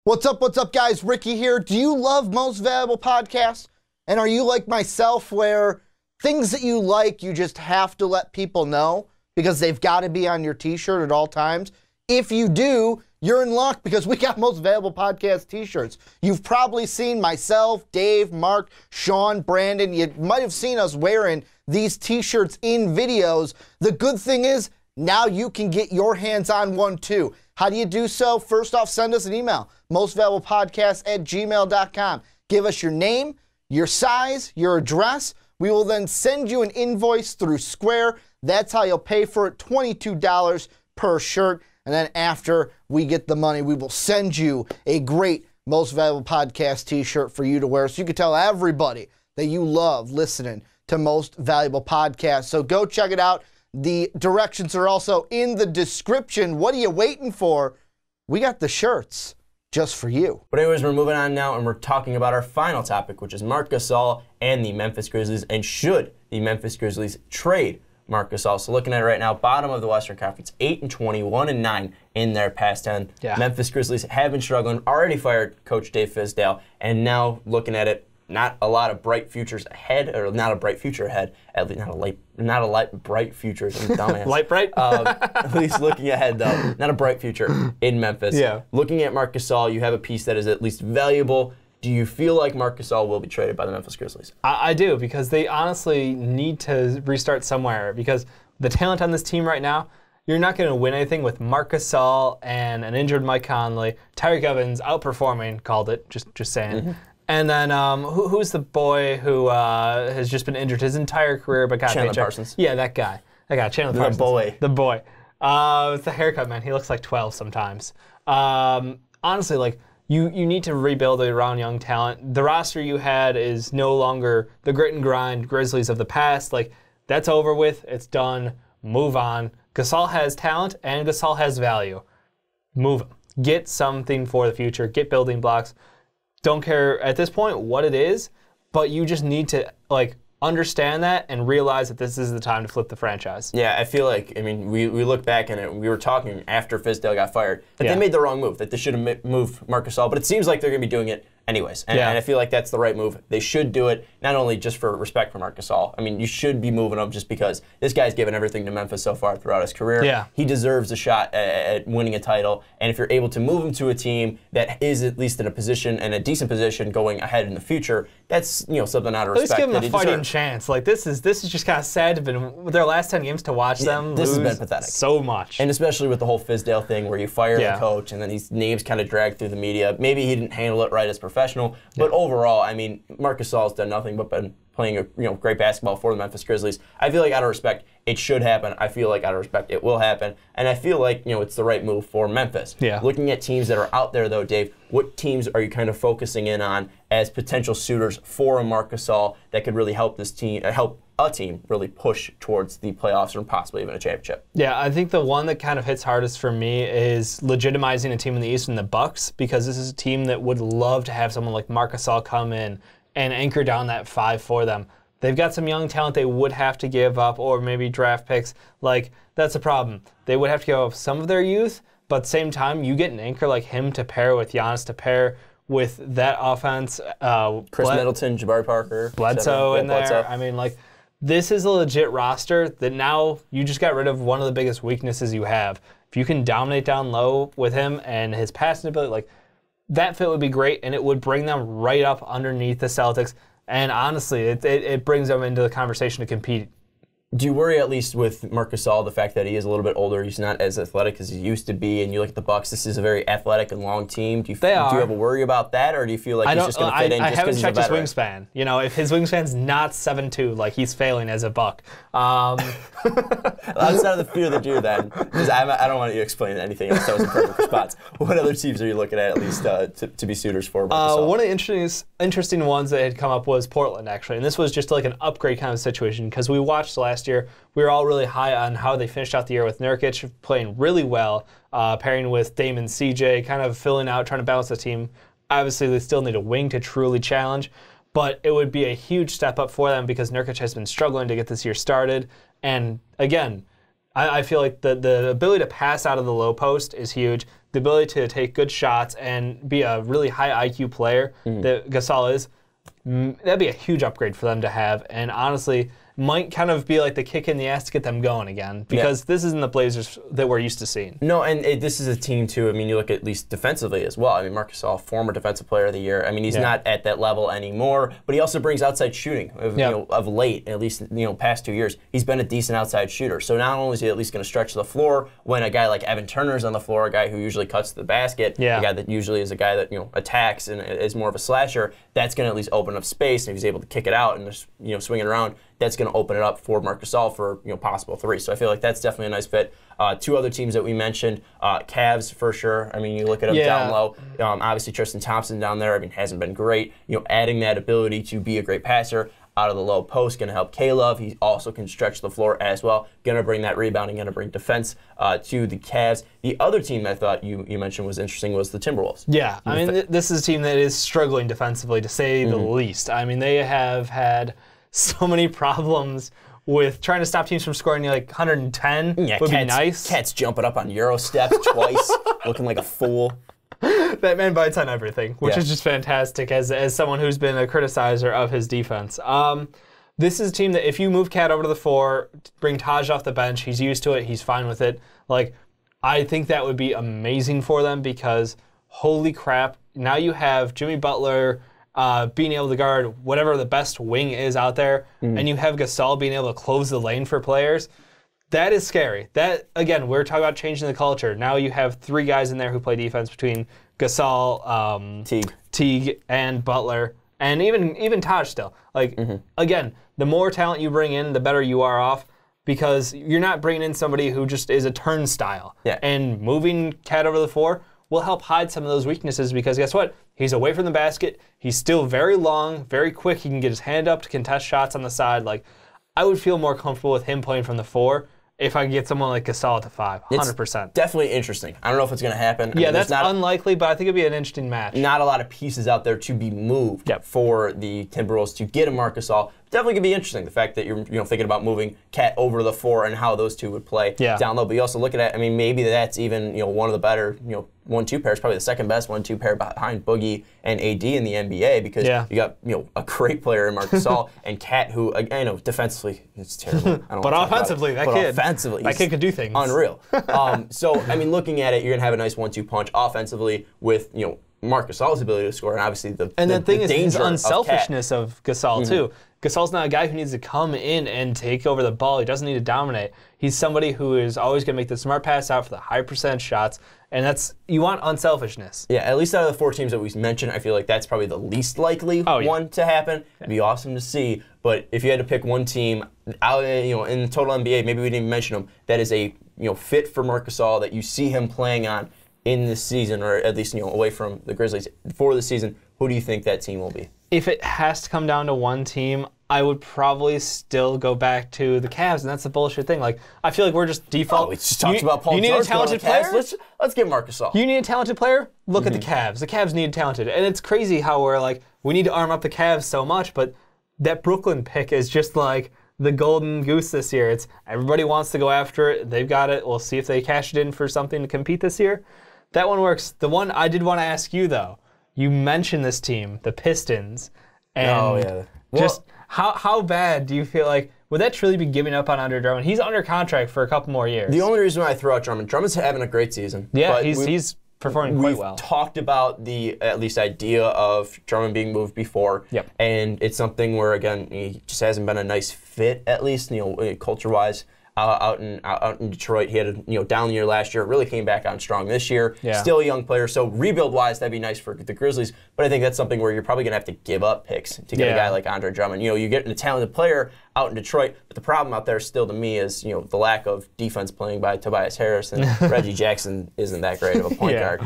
What's up, guys? Ricky here. Do you love Most Valuable Podcasts? And are you like myself where things that you like, you just have to let people know because they've got to be on your t-shirt at all times? If you do, you're in luck because we got Most Valuable Podcast t-shirts. You've probably seen myself, Dave, Mark, Sean, Brandon. You might have seen us wearing these t-shirts in videos. The good thing is now you can get your hands on one too. How do you do so? First off, send us an email, mostvaluablepodcast@gmail.com. Give us your name, your size, your address. We will then send you an invoice through Square. That's how you'll pay for it, $22 per shirt. And then after we get the money, we will send you a great Most Valuable Podcast t-shirt for you to wear so you can tell everybody that you love listening to Most Valuable Podcast. So go check it out. The directions are also in the description. What are you waiting for? We got the shirts just for you. But anyways, we're moving on now, and we're talking about our final topic, which is Marc Gasol and the Memphis Grizzlies, and should the Memphis Grizzlies trade Marc Gasol? So looking at it right now, bottom of the Western Conference, 8-20, 1-9 in their past 10. Yeah. Memphis Grizzlies have been struggling, already fired Coach Dave Fizdale, and now looking at it, not a lot of bright futures ahead, or not a bright future ahead, at least not a light bright future. Dumbass. Light bright? At least looking ahead, though, not a bright future in Memphis. Yeah. Looking at Marc Gasol, you have a piece that is at least valuable. Do you feel like Marc Gasol will be traded by the Memphis Grizzlies? I do, because they honestly need to restart somewhere, because the talent on this team right now, you're not going to win anything with Marc Gasol and an injured Mike Conley. Tyreek Evans outperforming, called it, just saying. Mm-hmm. And then who's the boy who has just been injured his entire career but got Chandler Parsons. Yeah, that guy. Chandler Parsons. The boy. It's the haircut, man. He looks like 12 sometimes. Honestly, like, you need to rebuild around young talent. The roster you had is no longer the grit and grind Grizzlies of the past. Like, that's over with. It's done. Move on. Gasol has talent and Gasol has value. Move him. Get something for the future. Get building blocks. Don't care at this point what it is, but you just need to understand that and realize that this is the time to flip the franchise. Yeah, I feel like, I mean, we look back and we were talking after Fizdale got fired that they made the wrong move, that they should have moved Marc Gasol, but it seems like they're going to be doing it anyways. And I feel like that's the right move. They should do it, not only just for respect for Marc Gasol. I mean, you should be moving him just because this guy's given everything to Memphis so far throughout his career. Yeah. He deserves a shot at winning a title. And if you're able to move him to a team that is at least in a position, and a decent position going ahead in the future, that's something out of respect. At least give him a fighting chance. Like, this is just kind of sad. With their last 10 games to watch them this lose has been pathetic. So much. And especially with the whole Fizdale thing where you fire the coach and then these names kind of dragged through the media. Maybe he didn't handle it right as professional, but overall, I mean, Marc Gasol's done nothing but been playing great basketball for the Memphis Grizzlies. I feel like out of respect, it should happen. I feel like out of respect, it will happen. And I feel like, it's the right move for Memphis. Yeah. Looking at teams that are out there, though, Dave, what teams are you kind of focusing in on as potential suitors for a Marc Gasol that could really help this team, help a team really push towards the playoffs or possibly even a championship? Yeah, I think the one that kind of hits hardest for me is legitimizing a team in the East in the Bucks, because this is a team that would love to have someone like Marc Gasol come in and anchor down that 5 for them. They've got some young talent they would have to give up, or maybe draft picks. Like, that's a problem. They would have to give up some of their youth, but at the same time, you get an anchor like him to pair with Giannis, to pair with that offense. Chris Middleton, Jabari Parker. Bledsoe in there. Bledsoe. I mean, like, this is a legit roster that now you just got rid of one of the biggest weaknesses you have. If you can dominate down low with him and his passing ability, like, that fit would be great, and it would bring them right up underneath the Celtics. And honestly, it brings them into the conversation to compete. Do you worry, at least with Marc Gasol, the fact that he is a little bit older, he's not as athletic as he used to be, and you look at the Bucks, this is a very athletic and long team. Do you have a worry about that, or do you feel like he's just going to fit in just because he's a veteran? I haven't checked his wingspan. If his wingspan's not 7'2", like, he's failing as a Buck. Outside of the fear of the deer, then, because I don't want you to explain anything else. That was a perfect response. What other teams are you looking at least to be suitors for Marc Gasol? One of the interesting ones that had come up was Portland, actually, and this was just like an upgrade kind of situation, because we watched last year. We were all really high on how they finished out the year with Nurkic playing really well, pairing with Dame and CJ, kind of filling out, trying to balance the team. Obviously, they still need a wing to truly challenge, but it would be a huge step up for them because Nurkic has been struggling to get this year started. And again, I feel like the ability to pass out of the low post is huge. the ability to take good shots and be a really high IQ player that Gasol is, that'd be a huge upgrade for them to have. And honestly, might kind of be like the kick in the ass to get them going again, because this isn't the Blazers that we're used to seeing. No, and this is a team, too. I mean, you look at least defensively as well. I mean, Marc Gasol, former Defensive Player of the Year. I mean, he's not at that level anymore, but he also brings outside shooting of late, at least past 2 years. He's been a decent outside shooter. So not only is he at least going to stretch the floor when a guy like Evan Turner's on the floor, a guy who usually cuts to the basket, a guy that usually is a guy that attacks and is more of a slasher, that's going to at least open up space, and if he's able to kick it out and just swing it around, that's going to open it up for Marc Gasol for possible three. So I feel like that's definitely a nice fit. Two other teams that we mentioned, Cavs for sure. I mean, you look at them down low. Obviously, Tristan Thompson down there. I mean, hasn't been great. Adding that ability to be a great passer out of the low post going to help K-Love. He also can stretch the floor as well. Going to bring that rebounding, going to bring defense to the Cavs. The other team that I thought you mentioned was interesting was the Timberwolves. Yeah, I mean, this is a team that is struggling defensively, to say the least. I mean, they have had so many problems with trying to stop teams from scoring like 110 would be nice. Cat's jumping up on Euro steps twice, looking like a fool. That man bites on everything, which is just fantastic as someone who's been a criticizer of his defense. This is a team that if you move Cat over to the 4, bring Taj off the bench, he's used to it, he's fine with it. Like, I think that would be amazing for them because, holy crap, now you have Jimmy Butler being able to guard whatever the best wing is out there, and you have Gasol being able to close the lane for players. That is scary. That, again, we're talking about changing the culture. Now you have 3 guys in there who play defense between Gasol, Teague, and Butler, and even Taj still. Like, again, the more talent you bring in, the better you are off, because you're not bringing in somebody who just is a turnstile. And moving Cat over the 4 will help hide some of those weaknesses, because guess what? He's away from the basket. He's still very long, very quick. He can get his hand up to contest shots on the side. Like, I would feel more comfortable with him playing from the 4 if I could get someone like Gasol at the 5, 100%. It's definitely interesting. I don't know if it's going to happen. Yeah, that's unlikely, but I think it'd be an interesting match. Not a lot of pieces out there to be moved for the Timberwolves to get a Marc Gasol. Definitely going to be interesting, the fact that you're thinking about moving Cat over to the 4 and how those two would play down low. But you also look at it, I mean, maybe that's even one of the better 1-2 pairs, probably the second best 1-2 pair behind Boogie and AD in the NBA, because you got a great player in Marc Gasol and Cat, who defensively it's terrible. But offensively, that kid could do things. Unreal. So I mean, looking at it, you're gonna have a nice 1-2 punch offensively with Marc Gasol's ability to score, and obviously the thing is the unselfishness of Gasol too. Gasol's not a guy who needs to come in and take over the ball. He doesn't need to dominate. He's somebody who is always going to make the smart pass out for the high percentage shots, and you want unselfishness. Yeah, at least out of the 4 teams that we mentioned, I feel like that's probably the least likely one to happen. It'd be awesome to see, but if you had to pick one team out, in the total NBA, maybe we didn't even mention them, that is a fit for Marc Gasol that you see him playing on in this season, or at least away from the Grizzlies for the season, who do you think that team will be? If it has to come down to one team, I would probably still go back to the Cavs, and that's the bullshit thing. Like, I feel like we're just default. We just talked about Paul George. You need a talented player? Let's get Marc Gasol. You need a talented player? Look at the Cavs. The Cavs need talented. And it's crazy how we're like, we need to arm up the Cavs so much, but that Brooklyn pick is just like the golden goose this year. It's everybody wants to go after it. They've got it. We'll see if they cash it in for something to compete this year. That one works. The one I did want to ask you, though, you mentioned this team, the Pistons, and how bad do you feel like, would that truly be giving up on Andre Drummond? He's under contract for a couple more years. The only reason why I throw out Drummond's having a great season. Yeah, he's performing quite well. We've talked about the at least idea of Drummond being moved before, and it's something where, again, he just hasn't been a nice fit, at least culture-wise. Out in Detroit, he had a down year last year. Really came back on strong this year. Still a young player, so rebuild-wise, that'd be nice for the Grizzlies. But I think that's something where you're probably gonna have to give up picks to get a guy like Andre Drummond. You get a talented player out in Detroit, but the problem out there still to me is the lack of defense playing by Tobias Harris, and Reggie Jackson isn't that great of a point guard.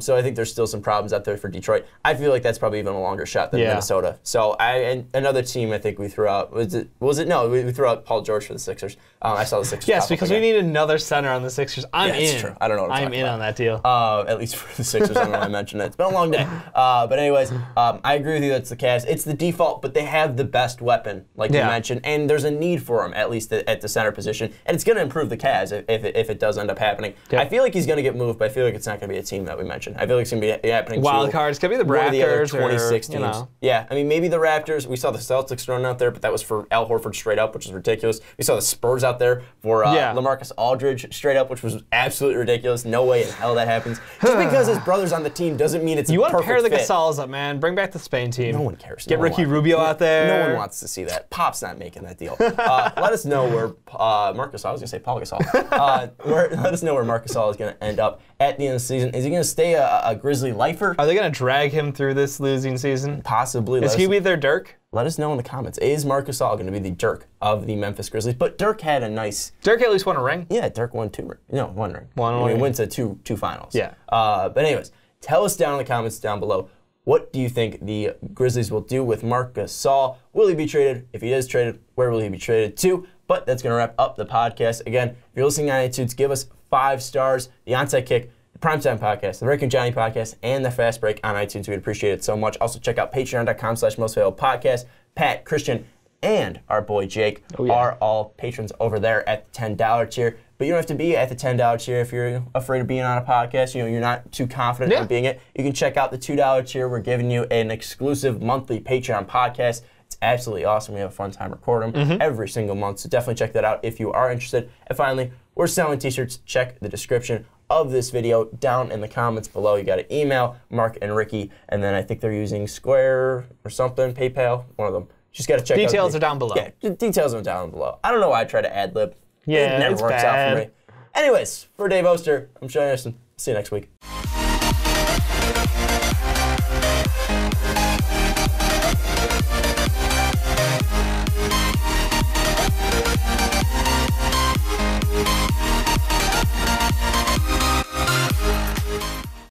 So I think there's still some problems out there for Detroit. I feel like that's probably even a longer shot than Minnesota. So and another team I think we threw out we threw out Paul George for the Sixers. I I saw the Sixers. Yes, pop up because we again. need another center on the Sixers. I'm Yeah, in. it's true. I don't know what I'm I'm talking in about. on that deal. At least for the Sixers, I don't know why I mentioned it. It's been a long day. But anyways, I agree with you. That's the Cavs. It's the default, but they have the best weapon, like you mentioned, and there's a need for them at least at the center position, and it's going to improve the Cavs if it does end up happening. Okay. I feel like he's going to get moved, but I feel like it's not going to be a team that we mentioned. I feel like it's going to be happening. Wild to cards could be the one of the other Raptors 26 or, teams. you know. Yeah, I mean maybe the Raptors. We saw the Celtics thrown out there, but that was for Al Horford straight up, which is ridiculous. We saw the Spurs out there for LaMarcus Aldridge straight up, which was absolutely ridiculous. No way in hell that happens. Just because his brother's on the team doesn't mean it's You a want to perfect pair the fit. Gasols up, man. Bring back the Spain team. No one cares. Get No one Ricky wants- Rubio out there. No one wants to see that. Pop's not making that deal. Let us know where Marc Gasol. I was going to say Paul Gasol. Let us know where Marc Gasol is going to end up at the end of the season. Is he going to stay a Grizzly lifer? Are they going to drag him through this losing season? Possibly. Is he be their Dirk? Let us know in the comments. Is Marc Gasol going to be the Dirk of the Memphis Grizzlies? But Dirk had a nice... Dirk at least won a ring. Yeah, Dirk won one ring. One I mean, ring. he went to two finals. Yeah. But anyways, tell us down in the comments down below, what do you think the Grizzlies will do with Marc Gasol? Will he be traded? If he is traded, where will he be traded to? But that's going to wrap up the podcast. Again, if you're listening on iTunes, give us 5 stars. The Onside Kick, the Primetime Podcast, the Rick and Johnny Podcast, and the Fast Break on iTunes. We'd appreciate it so much. Also, check out patreon.com/mostvaluablepodcast. Pat, Christian, and our boy Jake are all patrons over there at the $10 tier. But you don't have to be at the $10 tier if you're afraid of being on a podcast. You're not too confident in being it. You can check out the $2 tier. We're giving you an exclusive monthly Patreon podcast. It's absolutely awesome. We have a fun time recording them every single month. So definitely check that out if you are interested. And finally, we're selling t-shirts. Check the description of this video down in the comments below. You got to email Mark and Ricky, and then I think they're using Square or something, PayPal, one of them. Just got to check Details out are down below. Yeah, details are down below. I don't know why I try to ad-lib. Yeah, it never it's works out for bad. me. Anyways, for Dave Oster, I'm Sean Anderson. See you next week.